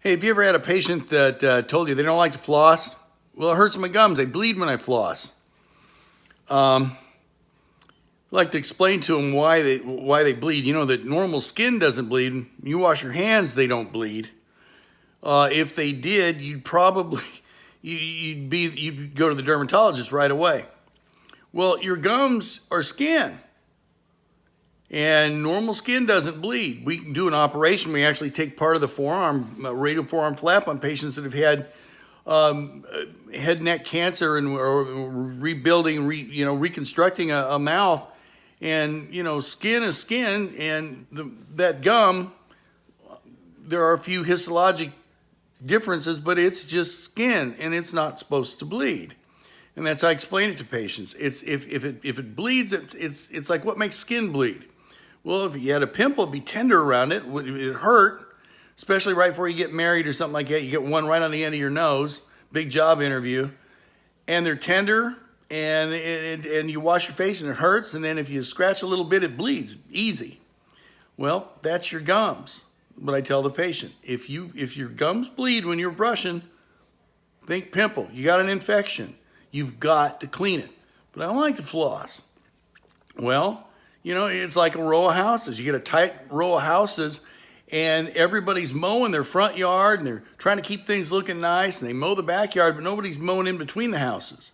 Hey, have you ever had a patient that told you they don't like to floss? Well, it hurts my gums. They bleed when I floss. I'd like to explain to them why they bleed. You know that normal skin doesn't bleed. You wash your hands, they don't bleed. If they did, you'd probably you'd go to the dermatologist right away. Well, your gums are skin. And normal skin doesn't bleed. We can do an operation. We actually take part of the forearm, radial forearm flap on patients that have had head and neck cancer and or rebuilding, reconstructing a mouth. And, skin is skin. And that gum, there are a few histologic differences, but it's just skin and it's not supposed to bleed. And that's how I explain it to patients. If it bleeds, it's like what makes skin bleed? Well, if you had a pimple, it'd be tender around it. It'd hurt, especially right before you get married or something like that. You get one right on the end of your nose, big job interview, and they're tender, and you wash your face and it hurts, and then if you scratch a little bit, it bleeds, easy. Well, that's your gums. But I tell the patient, if your gums bleed when you're brushing, think pimple. You got an infection. You've got to clean it. But I don't like to floss. Well, it's like a row of houses. You get a tight row of houses and everybody's mowing their front yard and they're trying to keep things looking nice and they mow the backyard, but nobody's mowing in between the houses.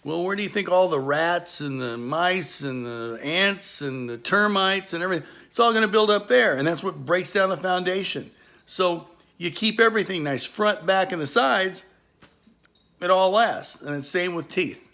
Well, where do you think all the rats and the mice and the ants and the termites and everything, it's all going to build up there, and that's what breaks down the foundation. So you keep everything nice, front, back, and the sides, it all lasts. And it's the same with teeth.